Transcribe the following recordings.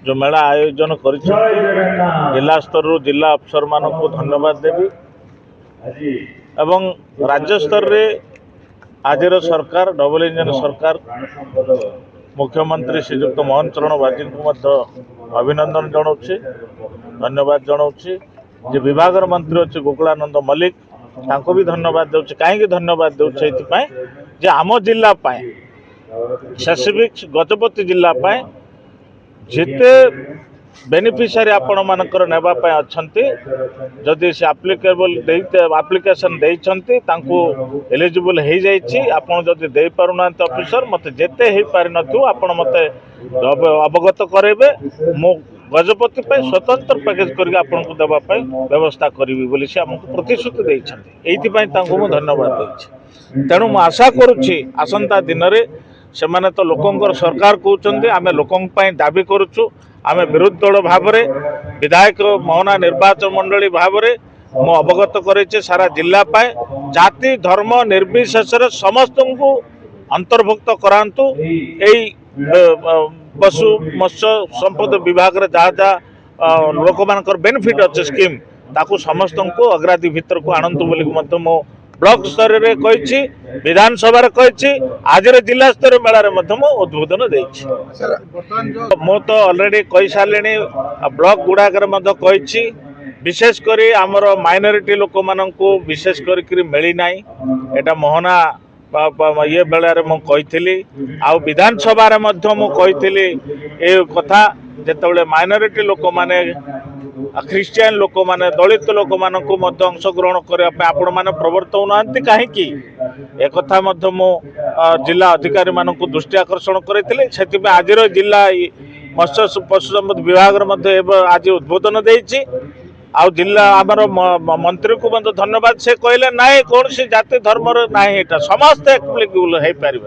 जो मेला आयोजन कर जिला स्तर जिला अफसर मान को धन्यवाद देवी एवं राज्य स्तर रे आजिर सरकार डबल इंजन सरकार मुख्यमंत्री श्रीजुक्त मोहन चरण बाजी को अभिनंदन जनाऊँगी धन्यवाद जनाऊँगी जे विभाग मंत्री अच्छे गोकुलानंद मल्लिक ताको भी धन्यवाद दूसरी कहीं धन्यवाद दूसरी जे आम जिला स्पेसिफिक गजपति जिला जिते बेनिफिशियरी आपण मानकर नेबापी अच्छा जदि से आप्लिकेसन देइछंती तांको एलिजिबल हो जाइए आपड़ जदि दे पारुना ऑफिसर मत जेते हो पारि नथु आपण मते अवगत करेबे मो गजपति स्वतंत्र पैकेज करके आपन को देवाई व्यवस्था करी बोली से आमको प्रतिश्रुति देइछंती एइथि तांको मु धन्यवाद देइछि तेणु मु आशा करुछि आसंता दिन रे सेमाने तो लोकंकर सरकार कहते आम लोकों दाबी करुचु आम विरोधी दल भाव विधायक मोहना निर्वाचन मंडली भाव मु अवगत करे सारा जिला जाति धर्म निर्विशेष समस्त को अंतर्भुक्त करांतु एई पशु मत्स्य संपद विभाग रे जहाँ जहाँ लोक मानकर बेनिफिट अच्छे स्कीम ताकू समस्त को अग्राधी भितर को आनंतु बोली मो ब्लॉक स्तर रे कही विधानसभा कही आज जिला स्तर मेला उद्बोधन देछि मु तो ऑलरेडी कही सारे ब्लॉक गुड़ाक कही विशेषकर आमर माइनॉरिटी लोक मान विशेष कर मिली ना एटा मोहना ये बेलार मुझी आ विधानसभा मुझी ए कथा जिते माइनॉरिटी लोक माने ख्रिस्टियन लोक माने दलित लोक मान अंशग्रहण करने आपण मैंने प्रवर्तन कहीं एक जिला अधिकारी मान दृष्टि आकर्षण करते आज जिला मत्स्य पशु संपद विभाग आज उद्बोधन देछि आ जिला आमर मंत्री को धन्यवाद से कहले ना कौन सी जाति धर्म ना यहाँ समस्त एप्लिकेबल हो पारे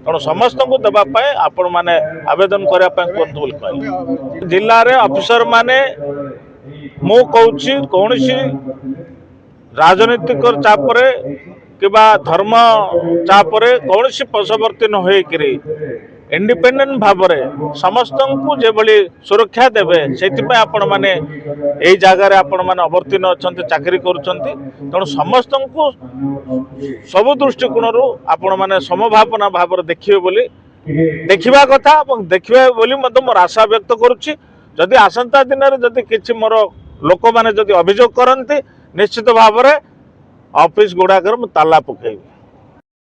तेणु समस्त को देवाई आपण मैंने आवेदन करने जिले में अफिसर माने मु कहूँ कौन सी राजनीतिक चापरे किबा धर्म चापरे कौन सी पशुवर्ती न होकरी इंडिपेंडेंट भाव समस्त को जो सुरक्षा देवे से आपण मैंने यही जगार आपण मैंने अवर्तीन अच्छा चाकरी करुँच समस्त को सबु दृष्टिकोण आपण मैंने समभावना भाव देखिए बोली देखा कथा देखिए बोली मोर आशा व्यक्त करुच्ची जदि आसंता दिन में जदि किसी मोर लोक मैंने जदि अभियोग करती निश्चित भाव में ऑफिस गुड़ाकर ताला पकईबी।